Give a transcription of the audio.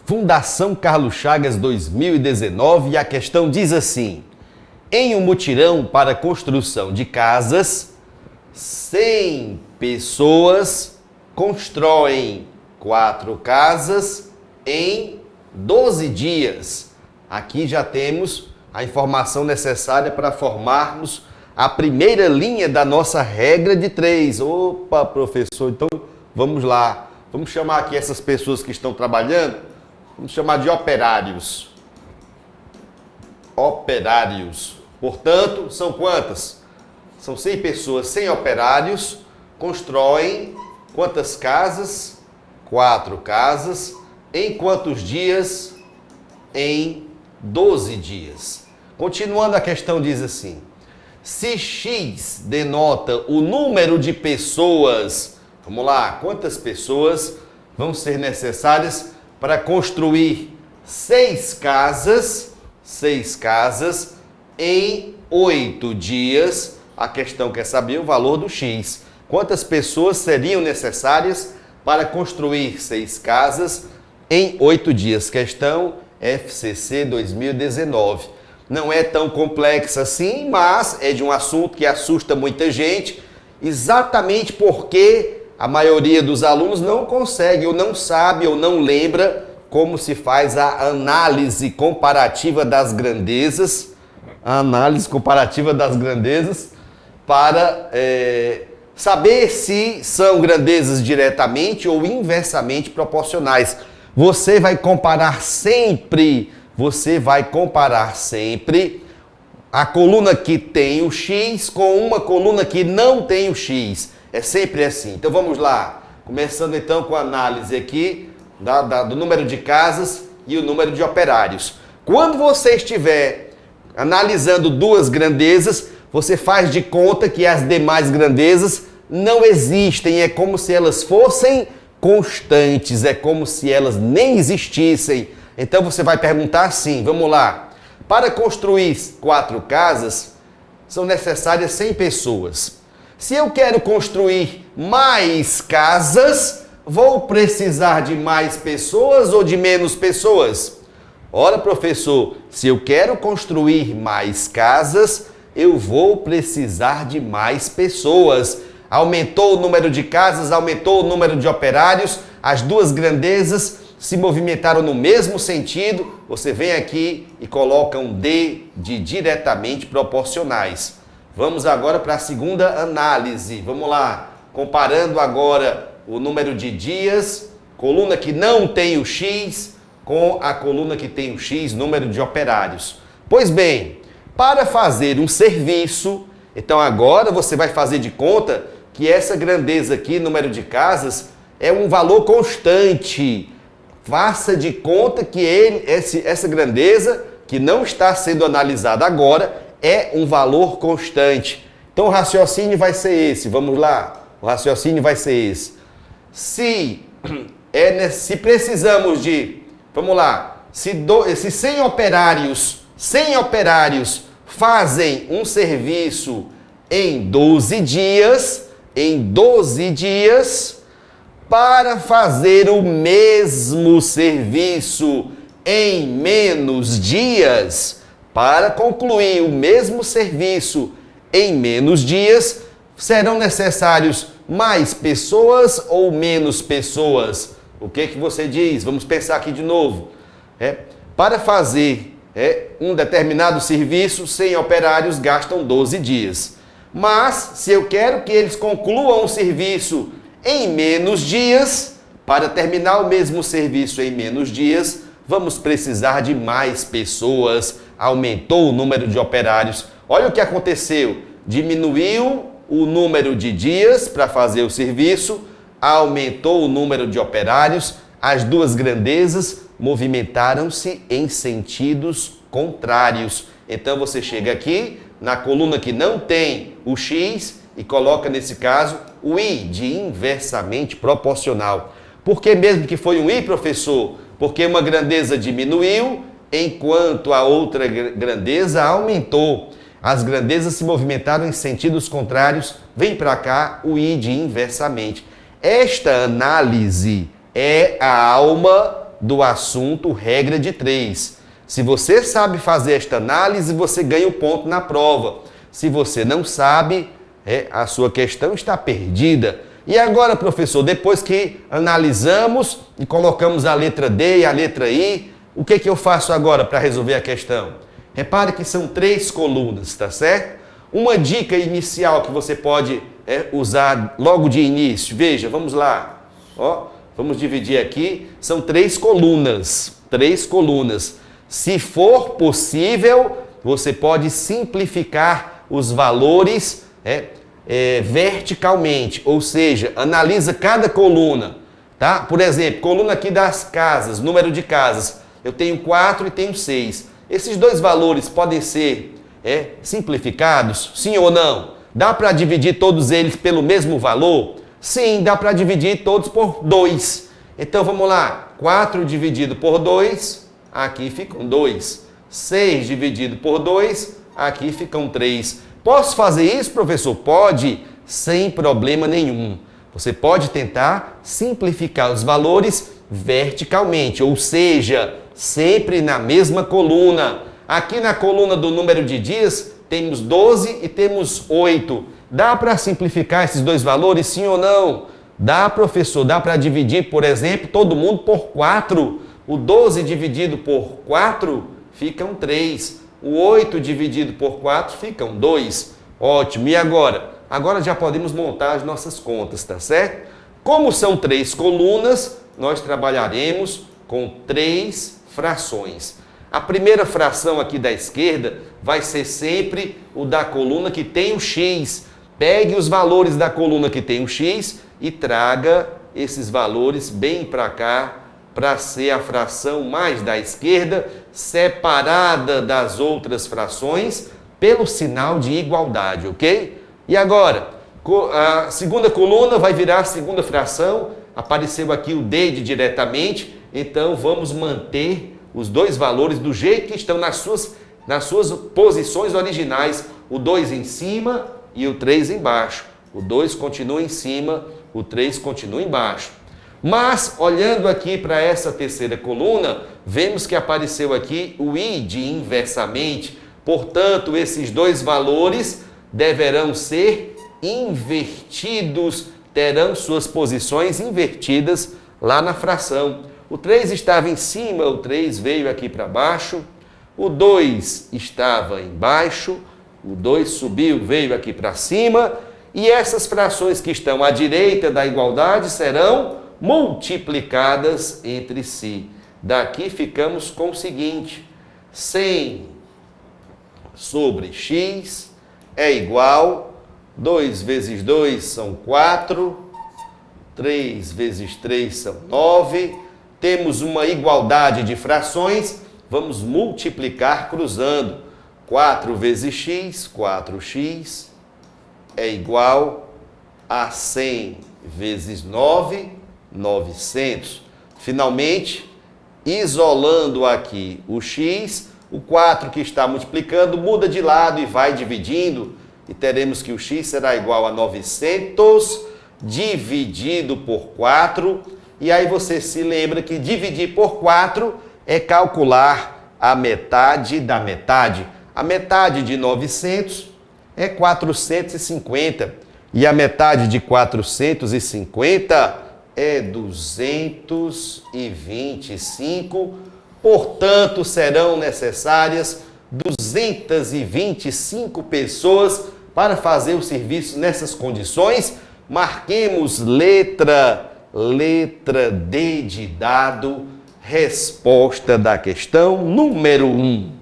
Fundação Carlos Chagas 2019, e a questão diz assim: em um mutirão para construção de casas, 100 pessoas constroem 4 casas em 12 dias. Aqui já temos a informação necessária para formarmos a primeira linha da nossa regra de 3. Opa, professor, então vamos lá. Vamos chamar aqui essas pessoas que estão trabalhando, vamos chamar de operários. Operários. Portanto, são quantas? São 100 pessoas, 100 operários, constroem quantas casas? 4 casas. Em quantos dias? Em 12 dias. Continuando, a questão diz assim: se X denota o número de pessoas, vamos lá, quantas pessoas vão ser necessárias para construir 6 casas em 8 dias? A questão quer saber o valor do X. Quantas pessoas seriam necessárias para construir 6 casas em 8 dias? Questão FCC 2019. Não é tão complexa assim, mas é de um assunto que assusta muita gente, exatamente porque a maioria dos alunos não consegue, ou não sabe, ou não lembra como se faz a análise comparativa das grandezas. A análise comparativa das grandezas para saber se são grandezas diretamente ou inversamente proporcionais. Você vai comparar sempre a coluna que tem o X com uma coluna que não tem o X. É sempre assim. Então vamos lá. Começando então com a análise aqui do número de casas e o número de operários. Quando você estiver analisando duas grandezas, você faz de conta que as demais grandezas não existem. É como se elas fossem constantes, é como se elas nem existissem. Então você vai perguntar assim, vamos lá. Para construir 4 casas, são necessárias 100 pessoas. Se eu quero construir mais casas, vou precisar de mais pessoas ou de menos pessoas? Ora, professor, se eu quero construir mais casas, eu vou precisar de mais pessoas. Aumentou o número de casas, aumentou o número de operários, as duas grandezas se movimentaram no mesmo sentido. Você vem aqui e coloca um D de diretamente proporcionais. Vamos agora para a segunda análise. Vamos lá, comparando agora o número de dias, coluna que não tem o X, com a coluna que tem o X, número de operários. Pois bem, para fazer um serviço, então agora você vai fazer de conta que essa grandeza aqui, número de casas, é um valor constante. Faça de conta que essa grandeza, que não está sendo analisada agora, é um valor constante. Então o raciocínio vai ser esse, vamos lá, o raciocínio vai ser esse. Se precisamos de, vamos lá, se 100 operários fazem um serviço em 12 dias, para fazer o mesmo serviço em menos dias, para concluir o mesmo serviço em menos dias, serão necessários mais pessoas ou menos pessoas? O que você diz? Vamos pensar aqui de novo. Para fazer um determinado serviço, 100 operários gastam 12 dias. Mas, se eu quero que eles concluam o serviço em menos dias, para terminar o mesmo serviço em menos dias, vamos precisar de mais pessoas. Aumentou o número de operários. Olha o que aconteceu. Diminuiu o número de dias para fazer o serviço, aumentou o número de operários, as duas grandezas movimentaram-se em sentidos contrários. Então você chega aqui na coluna que não tem o X e coloca nesse caso o I de inversamente proporcional. Por que mesmo que foi um I, professor? Porque uma grandeza diminuiu enquanto a outra grandeza aumentou. As grandezas se movimentaram em sentidos contrários. Vem para cá o I de inversamente. Esta análise é a alma do assunto regra de 3. Se você sabe fazer esta análise, você ganha o ponto na prova. Se você não sabe, a sua questão está perdida. E agora, professor, depois que analisamos e colocamos a letra D e a letra I, o que eu faço agora para resolver a questão? Repare que são 3 colunas, tá certo? Uma dica inicial que você pode usar logo de início. Veja, vamos lá. Ó, vamos dividir aqui. São 3 colunas. 3 colunas. Se for possível, você pode simplificar os valores verticalmente. Ou seja, analisa cada coluna. Tá? Por exemplo, coluna aqui das casas, número de casas. Eu tenho 4 e tenho 6. Esses 2 valores podem ser simplificados? Sim ou não? Dá para dividir todos eles pelo mesmo valor? Sim, dá para dividir todos por 2. Então vamos lá. 4 dividido por 2, aqui ficam 2. 6 dividido por 2, aqui ficam 3. Posso fazer isso, professor? Pode, sem problema nenhum. Você pode tentar simplificar os valores verticalmente, ou seja, sempre na mesma coluna. Aqui na coluna do número de dias, temos 12 e temos 8. Dá para simplificar esses 2 valores, sim ou não? Dá, professor. Dá para dividir, por exemplo, todo mundo por 4. O 12 dividido por 4 ficam 3. O 8 dividido por 4 ficam 2. Ótimo. E agora? Agora já podemos montar as nossas contas, tá certo? Como são 3 colunas, nós trabalharemos com 3 frações. A primeira fração aqui da esquerda vai ser sempre o da coluna que tem o x. Pegue os valores da coluna que tem o x e traga esses valores bem para cá, para ser a fração mais da esquerda, separada das outras frações pelo sinal de igualdade, ok? E agora, a segunda coluna vai virar a segunda fração, apareceu aqui o D de diretamente, então vamos manter os 2 valores do jeito que estão nas suas posições originais, o 2 em cima e o 3 embaixo. O 2 continua em cima, o 3 continua embaixo. Mas, olhando aqui para essa terceira coluna, vemos que apareceu aqui o I de inversamente. Portanto, esses 2 valores deverão ser invertidos, terão suas posições invertidas lá na fração. O 3 estava em cima, o 3 veio aqui para baixo. O 2 estava embaixo, o 2 subiu, veio aqui para cima. E essas frações que estão à direita da igualdade serão multiplicadas entre si. Daqui ficamos com o seguinte: 100 sobre x é igual, 2 vezes 2 são 4, 3 vezes 3 são 9. Temos uma igualdade de frações, vamos multiplicar cruzando. 4 vezes x, 4x, é igual a 100 vezes 9, 900. Finalmente, isolando aqui o x, o 4 que está multiplicando muda de lado e vai dividindo. E teremos que o x será igual a 900 dividido por 4. E aí você se lembra que dividir por 4 é calcular a metade da metade. A metade de 900 é 450. E a metade de 450 é 225. Portanto, serão necessárias 225 pessoas para fazer o serviço nessas condições. Marquemos letra D de dado, resposta da questão número 1.